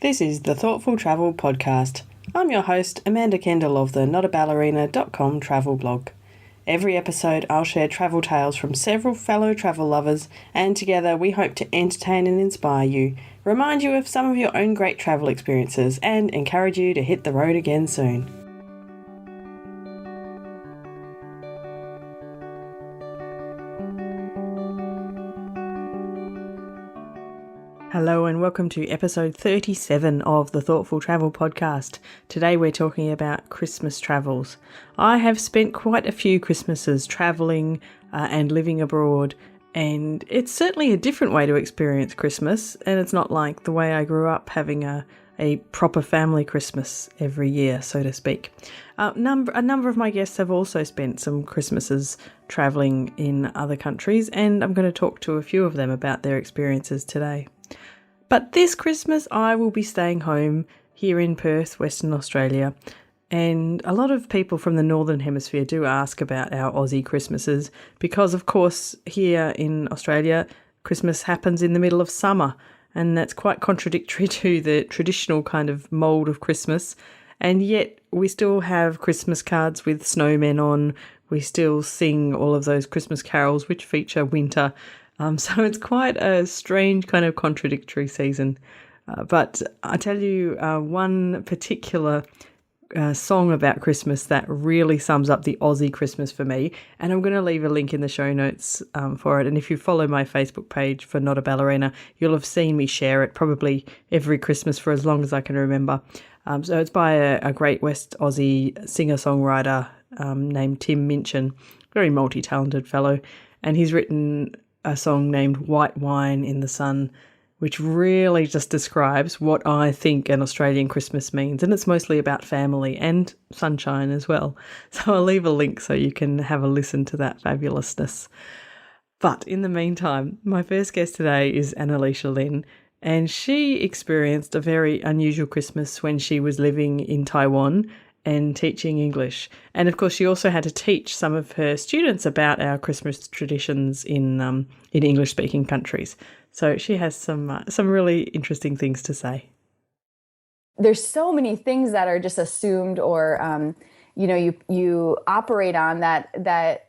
This is the Thoughtful Travel Podcast. I'm your host, Amanda Kendall of the notaballerina.com travel blog. Every episode, I'll share travel tales from several fellow travel lovers, and together we hope to entertain and inspire you, remind you of some of your own great travel experiences, and encourage you to hit the road again soon. Hello and welcome to episode 37 of the Thoughtful Travel Podcast. Today we're talking about Christmas travels. I have spent quite a few Christmases travelling and living abroad, and it's certainly a different way to experience Christmas, and it's not like the way I grew up having a proper family Christmas every year, so to speak. A number of my guests have also spent some Christmases travelling in other countries, and I'm going to talk to a few of them about their experiences today. But this Christmas I will be staying home here in Perth, Western Australia, and a lot of people from the Northern Hemisphere do ask about our Aussie Christmases because, of course, here in Australia, Christmas happens in the middle of summer, and that's quite contradictory to the traditional kind of mould of Christmas, and yet we still have Christmas cards with snowmen on, we still sing all of those Christmas carols which feature winter. So it's quite a strange kind of contradictory season. But I tell you one particular song about Christmas that really sums up the Aussie Christmas for me. And I'm going to leave a link in the show notes for it. And if you follow my Facebook page for Not a Ballerina, you'll have seen me share it probably every Christmas for as long as I can remember. So it's by a great West Aussie singer-songwriter named Tim Minchin, very multi-talented fellow. And he's written a song named White Wine in the Sun, which really just describes what I think an Australian Christmas means. And it's mostly about family and sunshine as well. So I'll leave a link so you can have a listen to that fabulousness. But in the meantime, my first guest today is Annalicia Lynn, and she experienced a very unusual Christmas when she was living in Taiwan and teaching English. And of course, she also had to teach some of her students about our Christmas traditions in English-speaking countries. So she has some really interesting things to say. There's so many things that are just assumed, or you operate on that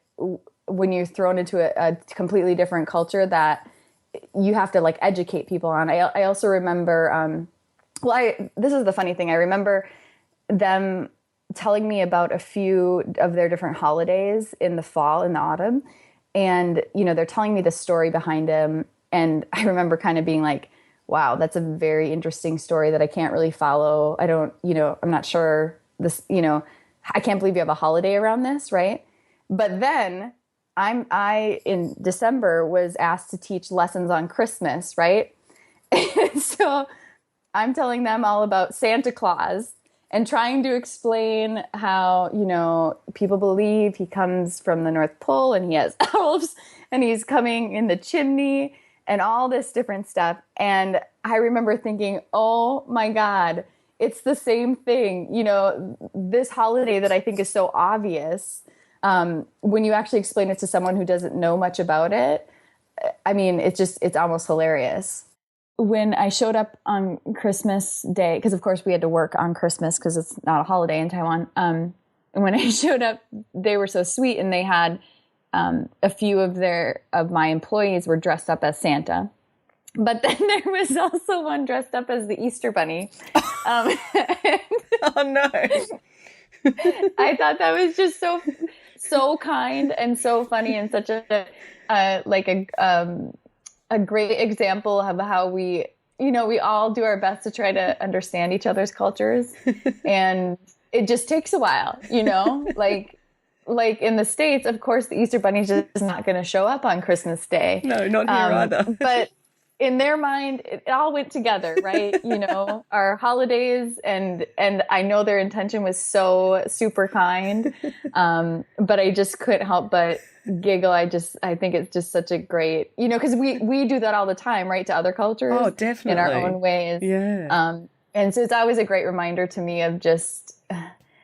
when you're thrown into a completely different culture that you have to like educate people on. I also remember, this is the funny thing. I remember them telling me about a few of their different holidays in the fall, in the autumn. And, they're telling me the story behind them. And I remember kind of being like, wow, that's a very interesting story that I can't really follow. I'm not sure this, I can't believe you have a holiday around this, right? But then I in December was asked to teach lessons on Christmas, right? And so I'm telling them all about Santa Claus and trying to explain how, people believe he comes from the North Pole and he has elves and he's coming in the chimney and all this different stuff. And I remember thinking, oh my God, it's the same thing. This holiday that I think is so obvious, when you actually explain it to someone who doesn't know much about it, I mean, it's almost hilarious. When I showed up on Christmas Day, because of course we had to work on Christmas because it's not a holiday in Taiwan. When I showed up, they were so sweet, and they had a few of my employees were dressed up as Santa, but then there was also one dressed up as the Easter Bunny. Oh no! I thought that was just so kind and so funny, and such a great example of how we all do our best to try to understand each other's cultures. And it just takes a while, like in the States, of course, the Easter Bunny is just not going to show up on Christmas Day. No, not here either. But in their mind, it all went together, right? Our holidays, and I know their intention was so super kind. But I just couldn't help but giggle. I think it's just such a great, because we do that all the time, right? To other cultures. Oh, definitely. In our own ways. Yeah. And so it's always a great reminder to me of just,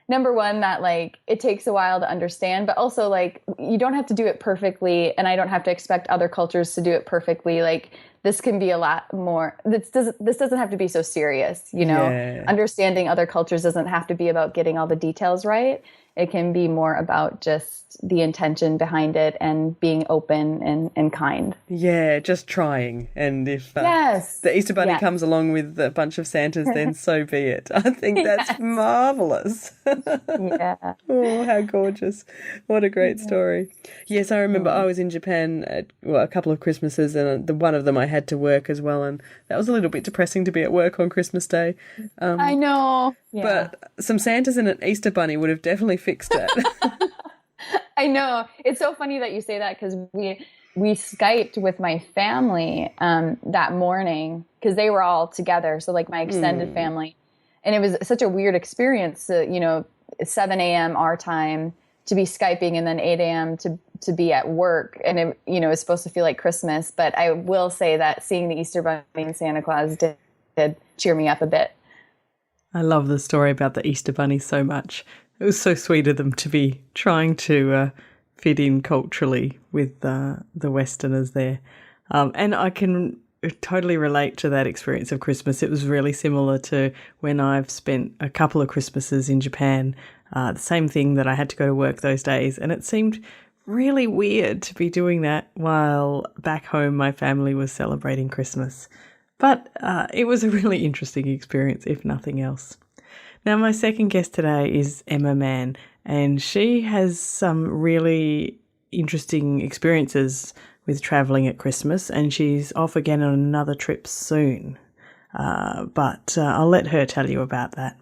number one, that like it takes a while to understand, but also like you don't have to do it perfectly, and I don't have to expect other cultures to do it perfectly. Like this can be a lot more, this doesn't have to be so serious, Yeah. Understanding other cultures doesn't have to be about getting all the details right. It can be more about just the intention behind it and being open and kind. Yeah, just trying. And if Yes. the Easter Bunny Yes. comes along with a bunch of Santas, then so be it. I think that's Yes. marvelous. Yeah. Oh, how gorgeous. What a great story. Yes, I remember I was in Japan a couple of Christmases, and one of them I had to work as well, and that was a little bit depressing to be at work on Christmas Day. I know. Yeah. But some Santas and an Easter Bunny would have definitely fixed it. I know. It's so funny that you say that, because we Skyped with my family that morning, because they were all together. So like my extended family. And it was such a weird experience, 7 a.m. our time to be Skyping, and then 8 a.m. to be at work. And it, was supposed to feel like Christmas. But I will say that seeing the Easter Bunny and Santa Claus did cheer me up a bit. I love the story about the Easter Bunny so much. It was so sweet of them to be trying to fit in culturally with the Westerners there. And I can totally relate to that experience of Christmas. It was really similar to when I've spent a couple of Christmases in Japan. The same thing, that I had to go to work those days. And it seemed really weird to be doing that while back home my family was celebrating Christmas. But it was a really interesting experience, if nothing else. Now, my second guest today is Emma Mann, and she has some really interesting experiences with travelling at Christmas, and she's off again on another trip soon. But I'll let her tell you about that.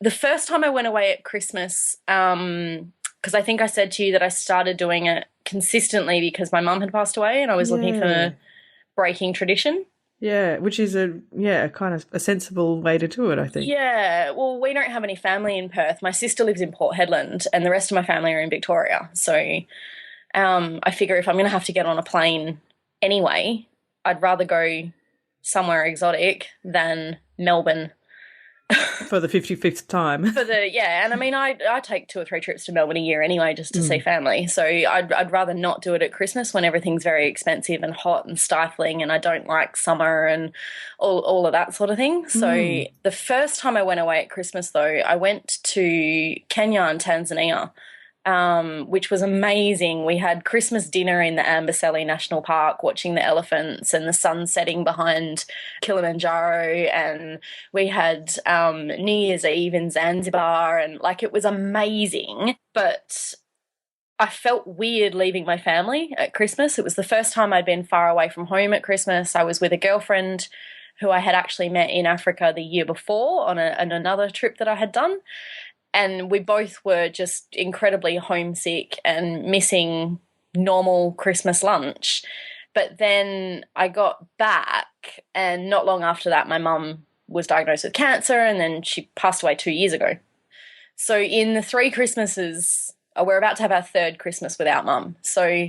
The first time I went away at Christmas, because I think I said to you that I started doing it consistently because my mum had passed away and I was looking for breaking tradition. Yeah, which is a kind of a sensible way to do it, I think. Yeah, well, we don't have any family in Perth. My sister lives in Port Hedland and the rest of my family are in Victoria. So I figure if I'm going to have to get on a plane anyway, I'd rather go somewhere exotic than Melbourne. For the 55th time. And I mean, I take 2 or 3 trips to Melbourne a year anyway just to see family. So I'd rather not do it at Christmas when everything's very expensive and hot and stifling, and I don't like summer and all of that sort of thing. So the first time I went away at Christmas, though, I went to Kenya and Tanzania, which was amazing. We had Christmas dinner in the Amboseli National Park watching the elephants and the sun setting behind Kilimanjaro, and we had New Year's Eve in Zanzibar, and it was amazing. But I felt weird leaving my family at Christmas. It was the first time I'd been far away from home at Christmas. I was with a girlfriend who I had actually met in Africa the year before on another trip that I had done. And we both were just incredibly homesick and missing normal Christmas lunch. But then I got back, and not long after that, my mum was diagnosed with cancer, and then she passed away 2 years ago. So in the 3 Christmases, we're about to have our 3rd Christmas without Mum. So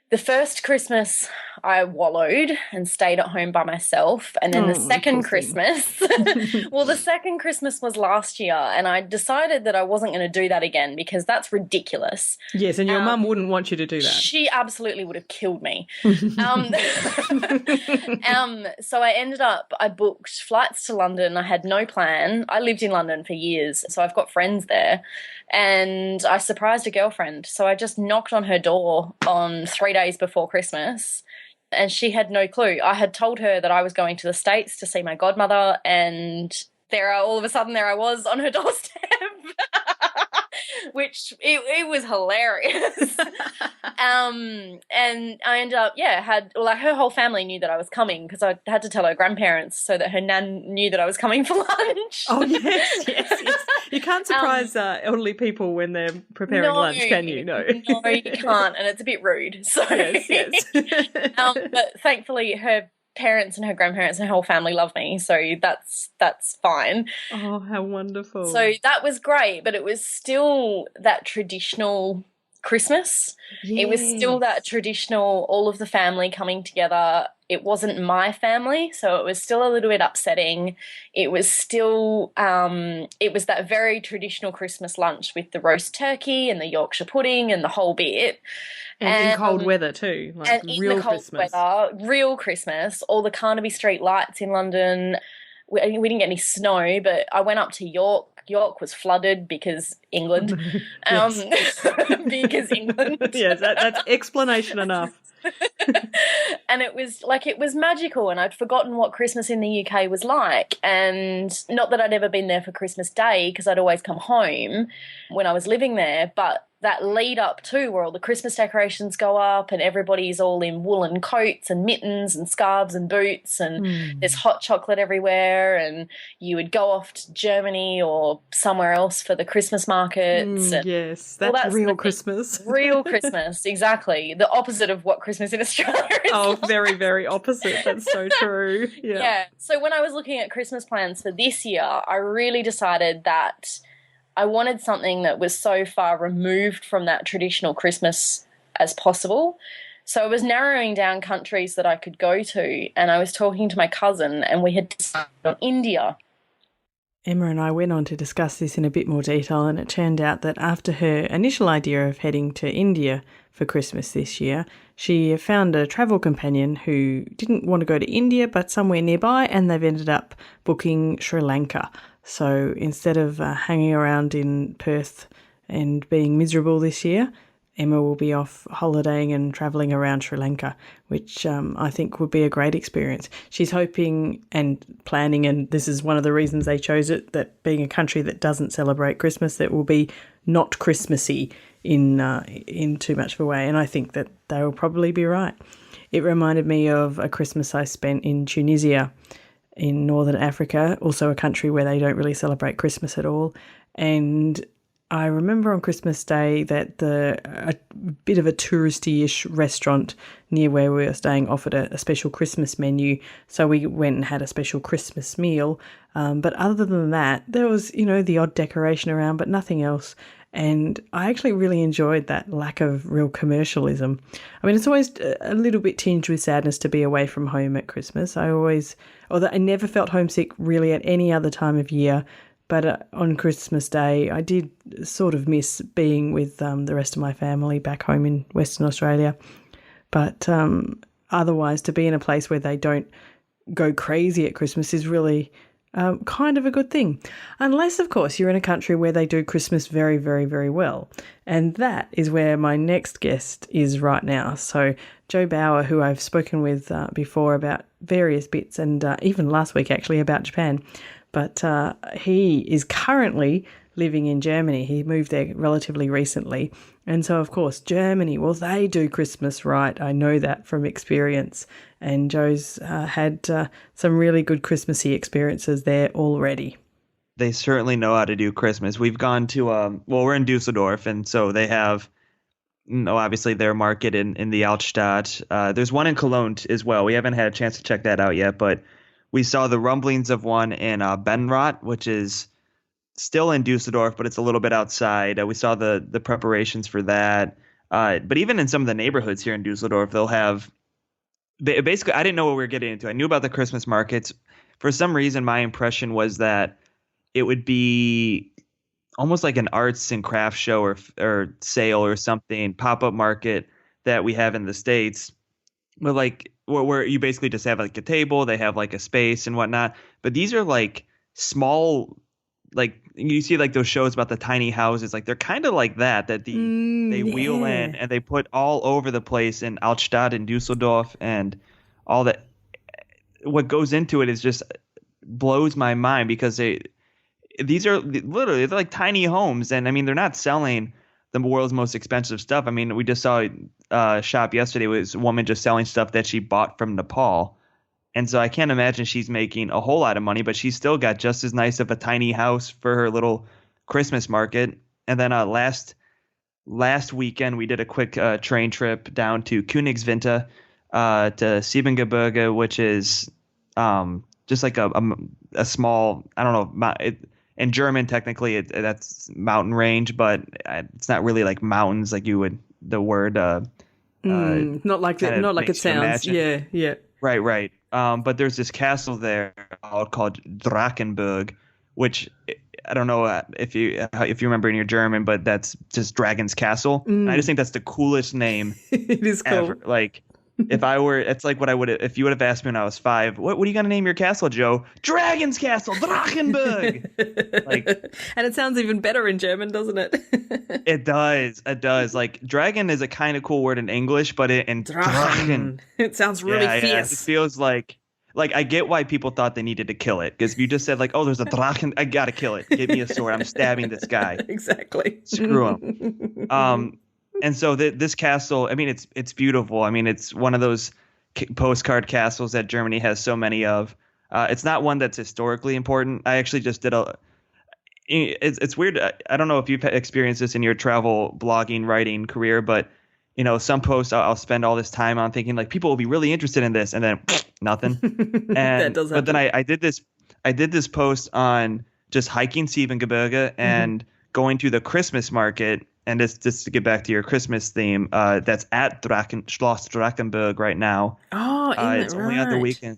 the first Christmas I wallowed and stayed at home by myself. And then the second Christmas, the second Christmas was last year, and I decided that I wasn't going to do that again because that's ridiculous. Yes, and your mum wouldn't want you to do that. She absolutely would have killed me. So I booked flights to London. I had no plan. I lived in London for years, so I've got friends there. And I surprised a girlfriend. So I just knocked on her door on 3 days before Christmas, and she had no clue. I had told her that I was going to the States to see my godmother, and all of a sudden there I was on her doorstep. Which it was hilarious. And I ended up, her whole family knew that I was coming because I had to tell her grandparents so that her nan knew that I was coming for lunch. Oh, yes. You can't surprise elderly people when they're preparing lunch, can you? No, you can't, and it's a bit rude. So, yes. But thankfully her parents and her grandparents and her whole family love me, so that's fine. Oh, how wonderful. So that was great, but it was still that traditional Christmas. Yes. It was still that traditional, all of the family coming together. it wasn't my family, so it was still a little bit upsetting. It was still it was that very traditional Christmas lunch with the roast turkey and the Yorkshire pudding and the whole bit. And in cold weather too, like and in real the cold Christmas. weather, real Christmas, all the Carnaby Street lights in London. We didn't get any snow, but I went up to York. York was flooded because England. Because England. Yes, that's explanation enough. And it was magical, and I'd forgotten what Christmas in the UK was like. And not that I'd ever been there for Christmas Day, because I'd always come home when I was living there, but that lead up to where all the Christmas decorations go up and everybody's all in woolen coats and mittens and scarves and boots, and there's hot chocolate everywhere, and you would go off to Germany or somewhere else for the Christmas markets. Yes, that's real Christmas. Real Christmas, exactly. The opposite of what Christmas in Australia is. Oh, very, very opposite. That's so true. Yeah. So when I was looking at Christmas plans for this year, I really decided that I wanted something that was so far removed from that traditional Christmas as possible. So I was narrowing down countries that I could go to, and I was talking to my cousin, and we had decided on India. Emma and I went on to discuss this in a bit more detail, and it turned out that after her initial idea of heading to India for Christmas this year, she found a travel companion who didn't want to go to India but somewhere nearby, and they've ended up booking Sri Lanka. So instead of hanging around in Perth and being miserable this year, Emma will be off holidaying and travelling around Sri Lanka, which I think would be a great experience. She's hoping and planning, and this is one of the reasons they chose it, that being a country that doesn't celebrate Christmas, that will be not Christmassy in too much of a way, and I think that they will probably be right. It reminded me of a Christmas I spent in Tunisia in Northern Africa, also a country where they don't really celebrate Christmas at all. And I remember on Christmas Day that a bit of a touristy-ish restaurant near where we were staying offered a special Christmas menu. So we went and had a special Christmas meal. But other than that, there was, the odd decoration around, but nothing else. And I actually really enjoyed that lack of real commercialism. I mean, it's always a little bit tinged with sadness to be away from home at Christmas. Although I never felt homesick really at any other time of year, but on Christmas Day, I did sort of miss being with the rest of my family back home in Western Australia. But otherwise, to be in a place where they don't go crazy at Christmas is really kind of a good thing. Unless, of course, you're in a country where they do Christmas very, very, very well. And that is where my next guest is right now. So Joe Bauer, who I've spoken with before about various bits, and even last week actually about Japan. But he is currently living in Germany. He moved there relatively recently. And so, of course, Germany, well, they do Christmas right. I know that from experience. And Joe's had some really good Christmassy experiences there already. They certainly know how to do Christmas. We've gone to, we're in Dusseldorf, and so they have, obviously their market in the Altstadt. There's one in Cologne as well. We haven't had a chance to check that out yet, but we saw the rumblings of one in Benrath, which is still in Dusseldorf, but it's a little bit outside. We saw the preparations for that. But even in some of the neighborhoods here in Dusseldorf, they'll have basically, I didn't know what we were getting into. I knew about the Christmas markets. For some reason, my impression was that it would be almost like an arts and crafts show or sale or something, pop-up market that we have in the States. But like where you basically just have like a table, they have like a space and whatnot. But these are like small, like you see like those shows about the tiny houses, like they're kind of like that they wheel in and they put all over the place in Altstadt and Dusseldorf, and all that. What goes into it is just blows my mind, because these are literally, they're like tiny homes, and I mean they're not selling the world's most expensive stuff. I mean, we just saw a shop yesterday with a woman just selling stuff that she bought from Nepal. And so I can't imagine she's making a whole lot of money, but she's still got just as nice of a tiny house for her little Christmas market. And then last weekend, we did a quick train trip down to Königswinter to Siebengebirge, which is just like a small, I don't know, in German, technically, that's mountain range, but it's not really like mountains like you would, the word. Not like it sounds. Imagine. Yeah. Right. But there's this castle there called Drakenburg, which I don't know if you remember in your German, but that's just Dragon's Castle. And I just think that's the coolest name It is cool. ever. Like, it's like what I would if you would have asked me when I was 5, what are you gonna name your castle, Joe? Dragon's Castle, Drachenburg. Like, and it sounds even better in German, doesn't it? It does. Like, dragon is a kind of cool word in English, but in Drachen, it sounds really fierce. It feels like I get why people thought they needed to kill it, because if you just said like, oh, there's a Drachen, I gotta kill it. Give me a sword. I'm stabbing this guy. Exactly. Screw him. And so this castle, I mean, it's beautiful. I mean, it's one of those postcard castles that Germany has so many of. It's not one that's historically important. I actually just did it's weird. I don't know if you've experienced this in your travel blogging, writing career, but some posts I'll spend all this time on thinking like people will be really interested in this, and then nothing. And that does happen. But then I did this post on just hiking Siebengebirge and going to the Christmas market. And just to get back to your Christmas theme, that's at Schloss Drakenburg right now. Oh, it's only on the weekend.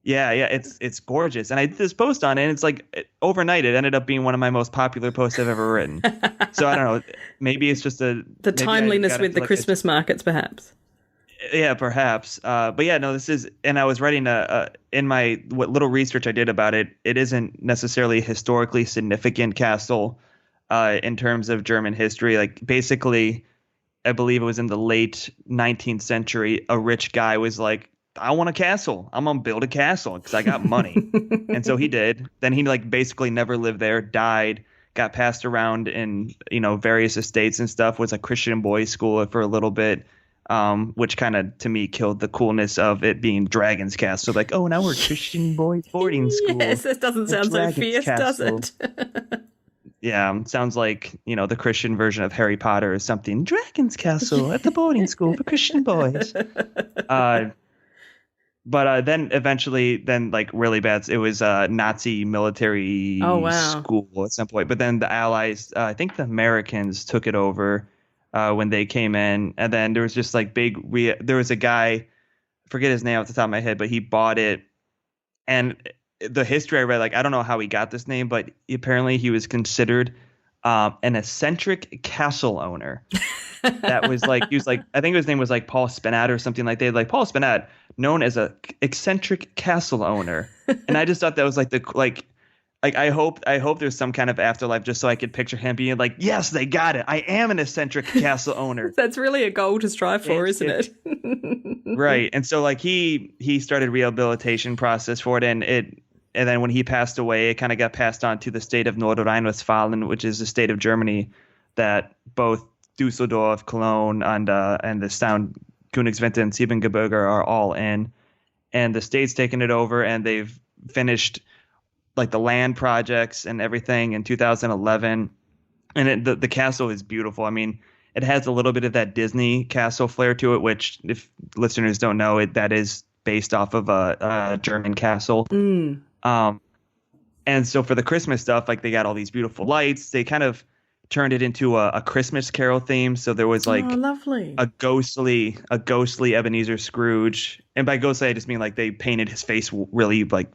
Yeah, it's gorgeous. And I did this post on it, and it's like overnight it ended up being one of my most popular posts I've ever written. So I don't know, maybe it's just the timeliness with the Christmas markets, perhaps. Yeah, perhaps. But yeah, no, this is, and I was writing in my what little research I did about it. It isn't necessarily a historically significant castle in terms of German history. Like, basically, I believe it was in the late 19th century, a rich guy was like, I want a castle. I'm going to build a castle because I got money. And so he did. Then he like basically never lived there, died, got passed around in, various estates and stuff, was a Christian boys' school for a little bit, which kind of, to me, killed the coolness of it being Dragon's Castle. Like, oh, now we're Christian boys boarding school. Yes, that doesn't sound so fierce, does it? Yeah, sounds like, the Christian version of Harry Potter or something. Dragon's Castle at the boarding school for Christian boys. But then eventually, like really bad, it was a Nazi military school at some point. But then the Allies, I think the Americans took it over when they came in. And then there was just like there was a guy, I forget his name off the top of my head, but he bought it. And the history I read, like, I don't know how he got this name, but apparently he was considered an eccentric castle owner. That was like, he was like, I think his name was like Paul Spinat or something like that. Like, Paul Spinat, known as a eccentric castle owner. And I just thought that was like I hope there's some kind of afterlife, just so I could picture him being like, yes, they got it. I am an eccentric castle owner. That's really a goal to strive for, isn't it? Right. And so like he started rehabilitation process for it, and then when he passed away, it kind of got passed on to the state of Nordrhein-Westfalen, which is the state of Germany that both Düsseldorf, Cologne, and the Sound, Königswinter, and Siebengebirge are all in. And the state's taken it over, and they've finished like the land projects and everything in 2011. And the castle is beautiful. I mean, it has a little bit of that Disney castle flair to it, which, if listeners don't know, that is based off of a German castle. And so for the Christmas stuff, like, they got all these beautiful lights. They kind of turned it into a Christmas Carol theme. So there was like lovely. a ghostly Ebenezer Scrooge. And by ghostly, I just mean like they painted his face really like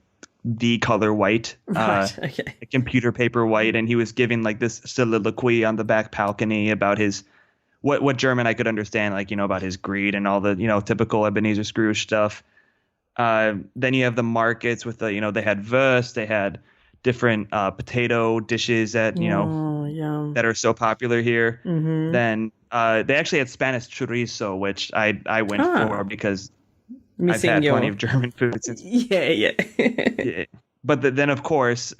the color white, okay. Computer paper white. And he was giving like this soliloquy on the back balcony about his, what German I could understand, like, about his greed and all the, typical Ebenezer Scrooge stuff. Then you have the markets with the, they had Wurst, they had different potato dishes that, that are so popular here. Mm-hmm. Then they actually had Spanish chorizo, which I went for because I've had plenty of German food since. Yeah. But then, of course,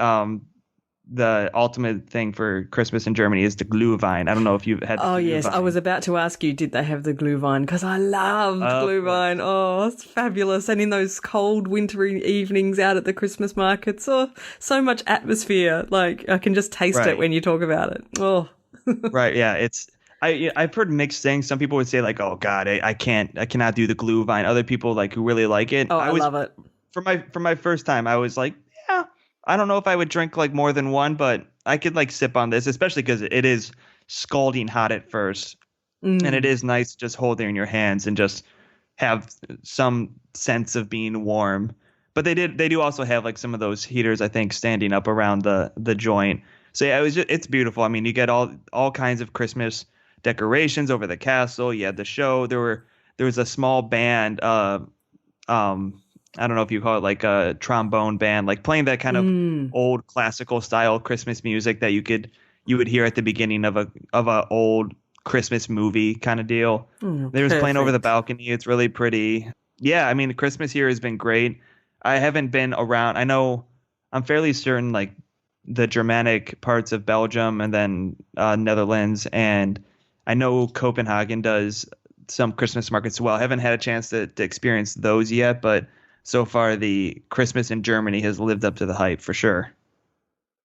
the ultimate thing for Christmas in Germany is the Glühwein. I don't know if you've had the Glühwein. Yes. I was about to ask you, did they have the Glühwein? Because I loved Glühwein. Oh, it's fabulous. And in those cold, wintry evenings out at the Christmas markets, so much atmosphere. Like, I can just taste it when you talk about it. Oh. Right, yeah. I've heard mixed things. Some people would say like, oh God, I cannot do the Glühwein. Other people like who really like it. Oh, I love it. For my first time, I was like, yeah, I don't know if I would drink like more than one, but I could like sip on this, especially because it is scalding hot at first. And it is nice to just hold it in your hands and just have some sense of being warm. But they do also have like some of those heaters, I think, standing up around the joint. So yeah, it's beautiful. I mean, you get all kinds of Christmas decorations over the castle. You had the show. There was a small band. I don't know if you call it like a trombone band, like playing that kind of old classical style Christmas music that you would hear at the beginning of a old Christmas movie kind of deal. They was playing over the balcony. It's really pretty. Yeah, I mean, the Christmas here has been great. I haven't been around. I know I'm fairly certain like the Germanic parts of Belgium and then Netherlands, and I know Copenhagen does some Christmas markets as well. I haven't had a chance to experience those yet, but so far the Christmas in Germany has lived up to the hype for sure.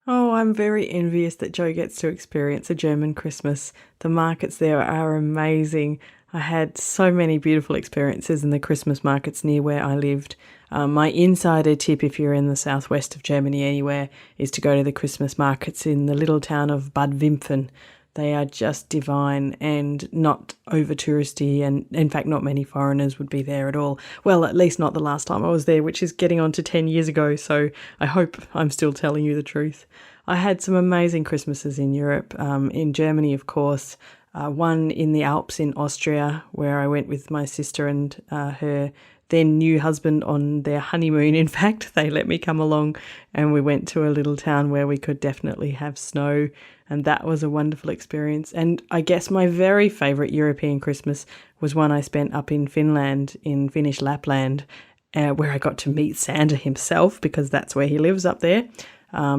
Oh, I'm very envious that Joe gets to experience a German Christmas. The markets there are amazing. I had so many beautiful experiences in the Christmas markets near where I lived. My insider tip, if you're in the southwest of Germany anywhere, is to go to the Christmas markets in the little town of Bad Wimpfen. They are just divine and not over touristy, and in fact not many foreigners would be there at all. Well, at least not the last time I was there, which is getting on to 10 years ago, so I hope I'm still telling you the truth. I had some amazing Christmases in Europe, in Germany of course, one in the Alps in Austria where I went with my sister and her then new husband on their honeymoon. In fact, they let me come along and we went to a little town where we could definitely have snow, and that was a wonderful experience. And I guess my very favourite European Christmas was one I spent up in Finland, in Finnish Lapland, where I got to meet Santa himself, because that's where he lives up there.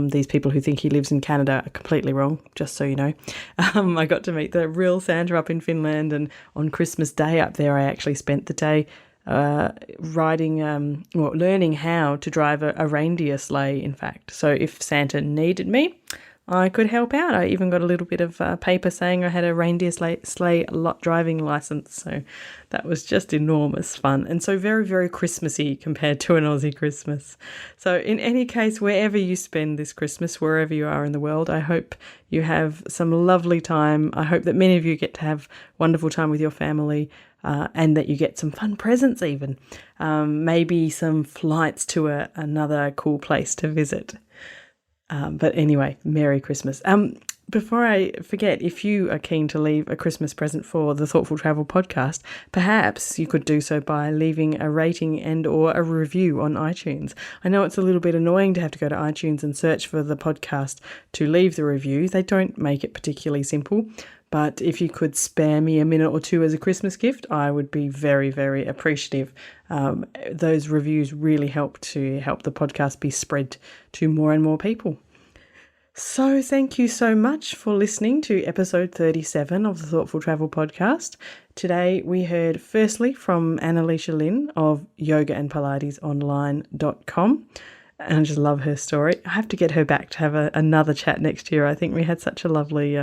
These people who think he lives in Canada are completely wrong, just so you know. I got to meet the real Santa up in Finland, and on Christmas Day up there I actually spent the day learning how to drive a reindeer sleigh, in fact. So if Santa needed me, I could help out. I even got a little bit of paper saying I had a reindeer sleigh driving license. So that was just enormous fun, and so very, very Christmassy compared to an Aussie Christmas. So in any case, wherever you spend this Christmas, wherever you are in the world, I hope you have some lovely time. I hope that many of you get to have wonderful time with your family, and that you get some fun presents even. Maybe some flights to another cool place to visit. But anyway, Merry Christmas. Before I forget, if you are keen to leave a Christmas present for the Thoughtful Travel podcast, perhaps you could do so by leaving a rating and or a review on iTunes. I know it's a little bit annoying to have to go to iTunes and search for the podcast to leave the review. They don't make it particularly simple. But if you could spare me a minute or two as a Christmas gift, I would be very, very appreciative. Those reviews really help the podcast be spread to more and more people. So thank you so much for listening to episode 37 of the Thoughtful Travel podcast. Today we heard firstly from Annalicia Lynn of yogaandpilatesonline.com. And I just love her story. I have to get her back to have another chat next year. I think we had such a lovely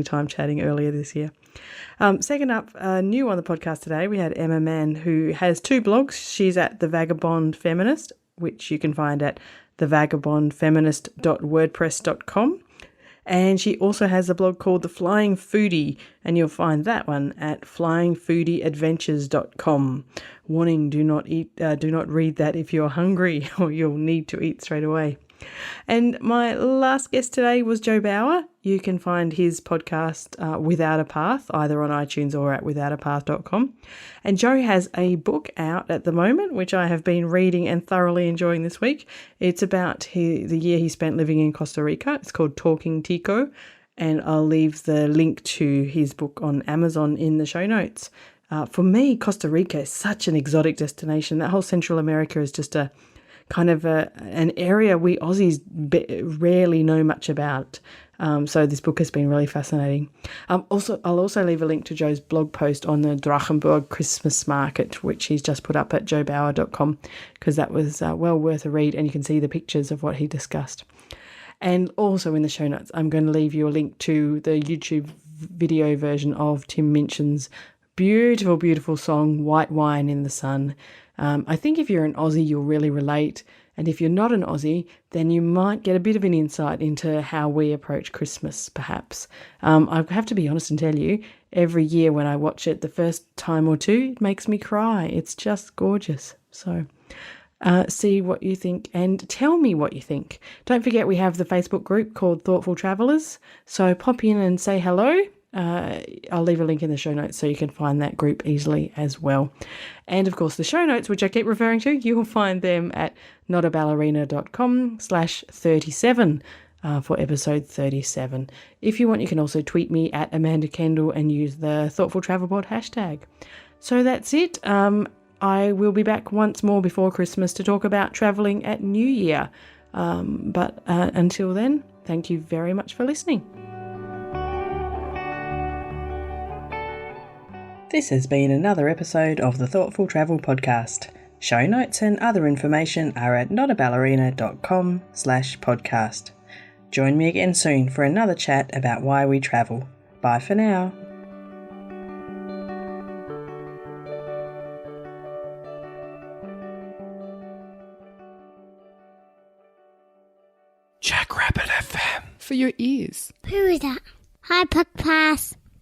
time chatting earlier this year. Second up, new on the podcast today, we had Emma Mann, who has two blogs. She's at The Vagabond Feminist, which you can find at thevagabondfeminist.wordpress.com. And she also has a blog called The Flying Foodie, and you'll find that one at flyingfoodieadventures.com. Warning, do not read that if you're hungry, or you'll need to eat straight away. And my last guest today was Joe Bauer. You can find his podcast, Without a Path, either on iTunes or at withoutapath.com. And Joe has a book out at the moment, which I have been reading and thoroughly enjoying this week. It's about the year he spent living in Costa Rica. It's called Talking Tico, and I'll leave the link to his book on Amazon in the show notes. For me, Costa Rica is such an exotic destination. That whole Central America is just a kind of an area we Aussies rarely know much about. So this book has been really fascinating. I'll also leave a link to Joe's blog post on the Drachenburg Christmas market, which he's just put up at joebauer.com, because that was well worth a read, and you can see the pictures of what he discussed. And also in the show notes, I'm going to leave you a link to the YouTube video version of Tim Minchin's beautiful, beautiful song, White Wine in the Sun. I think if you're an Aussie, you'll really relate. And if you're not an Aussie, then you might get a bit of an insight into how we approach Christmas, perhaps. I have to be honest and tell you, every year when I watch it the first time or two, it makes me cry. It's just gorgeous. So see what you think and tell me what you think. Don't forget we have the Facebook group called Thoughtful Travellers. So pop in and say hello. I'll leave a link in the show notes so you can find that group easily as well. And of course, the show notes, which I keep referring to, you'll find them at notaballerina.com/37 for episode 37. If you want, you can also tweet me at Amanda Kendall and use the Thoughtful Travel Pod hashtag. So that's it. I will be back once more before Christmas to talk about travelling at New Year. But until then, thank you very much for listening. This has been another episode of the Thoughtful Travel Podcast. Show notes and other information are at notaballerina.com/podcast. Join me again soon for another chat about why we travel. Bye for now. Jackrabbit FM. For your ears. Who is that? Hi, Puck Pass.